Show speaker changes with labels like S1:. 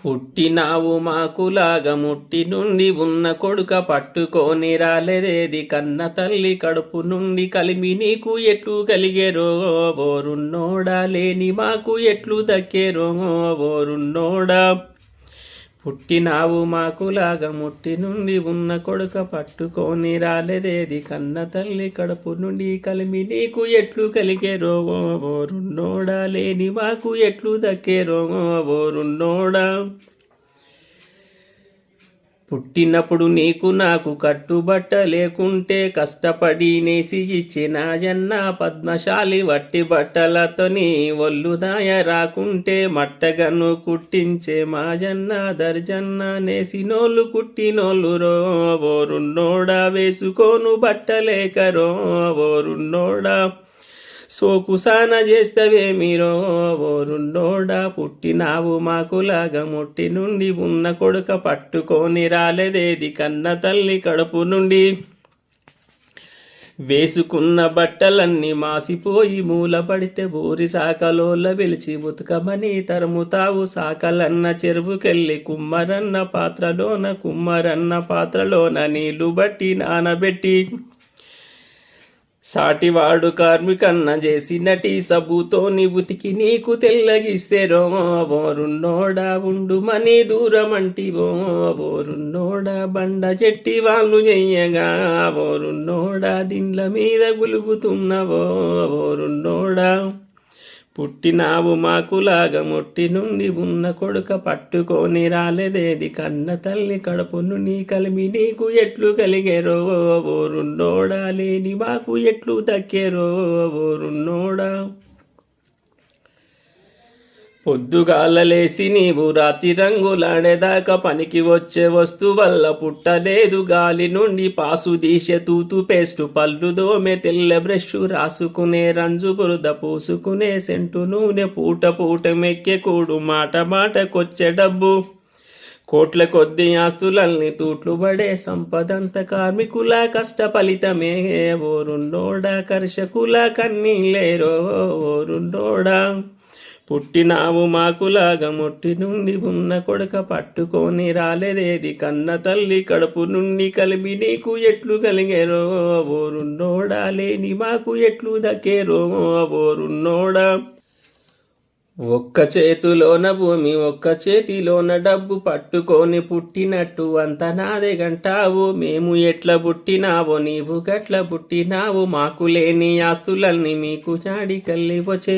S1: పుట్టినావు మాకులాగా ముట్టి నుండి ఉన్న కొడుక పట్టుకొని రాలేదేది కన్న తల్లి కడుపు నుండి కలిమి నీకు ఎట్లు కలిగేరో బోరున్నోడా లేని మాకు ఎట్లు దక్కేరో బోరున్నోడా. పుట్టినావు మాకులాగా ముట్టి నుండి ఉన్న కొడుక పట్టుకొని రాలేదేది కన్న తల్లి కడుపు నుండి కలిమి నీకు ఎట్లు కలిగేరో బోరున్నోడా లేని మాకు ఎట్లు దక్కేరో బోరున్నోడా. పుట్టినప్పుడు నీకు నాకు కట్టుబట్ట లేకుంటే కష్టపడి నేసి ఇచ్చిన జన్న పద్మశాలి వట్టి బట్టలతోని ఒళ్ళుదాయ రాకుంటే మట్టగను కుట్టించే మా జన్న దర్జన్న నేసినోళ్ళు కుట్టినోళ్ళు రో బోరున్నోడా వేసుకోను బట్టలేకరో బోరున్నోడా. సోకుసాన చేస్తవేమిరో బోరున్నోడా. పుట్టినావు మాకులాగా ముట్టి నుండి ఉన్న కొడుక పట్టుకొని రాలేదేది కన్న తల్లి కడుపు నుండి. వేసుకున్న బట్టలన్నీ మాసిపోయి మూలపడితే బోరి సాకలోళ్ళ పిలిచి ఉతకమని తరుముతావు. సాకలన్న చెరువుకెళ్ళి కుమ్మరన్న పాత్రలోన నీళ్లు బట్టి నానబెట్టి సాటివాడు కార్మికన్న చేసినటి సబ్బుతోని ఉతికి నీకు తెల్లగిస్తేరో బోరున్నోడా. ఉండుమని దూరమంటివో బోరున్నోడా. బండ చెట్టి వాళ్ళు చెయ్యగా బోరున్నోడా. దిండ్ల మీద గులుగుతున్నవో బోరున్నోడా. పుట్టినావు మాకులాగా ముట్టి నుండి ఉన్న కొడుక పట్టుకొని రాలేదేది కన్న తల్లి కడుపు నుండి కలిమి నీకు ఎట్లు కలిగేరో బోరున్నోడా. లేని మాకు ఎట్లు దక్కేరో బోరున్నోడా. పొద్దుగాలలేసి నీవు రాతి రంగులాడేదాకా పనికి వచ్చే వస్తువల్ల పుట్టలేదు. గాలి నుండి పాసు దీశ తూతు పేస్టు పళ్ళు దోమె తెల్ల బ్రష్ రాసుకునే రంజు బురద పూసుకునే సెంటు నూనె పూట మెక్కే కూడు మాటకొచ్చే డబ్బు కోట్ల కొద్ది ఆస్తులల్ని తూట్లు పడే సంపదంత కార్మికుల కష్ట ఫలితమే బోరున్నోడా. కర్షకుల కన్నీలేరో బోరున్నోడా. పుట్టినావు మాకులాగా ముట్టి నుండి ఉన్న కొడుక పట్టుకొని రాలేదేది కన్న తల్లి కడుపు నుండి కలిమి నీకు ఎట్లు కలిగేరో బోరున్నోడా. లేని మాకు ఎట్లు దక్కేరో బోరున్నోడా. ఒక్క చేతిలోన భూమి ఒక్క చేతిలోన డబ్బు పట్టుకొని పుట్టినట్టు అంత నాదే గంటావు. మేము ఎట్లా పుట్టినావో నీవు గట్ల పుట్టినావు. మాకు లేని ఆస్తులన్నీ మీకు చాడి కల్లి వచ్చే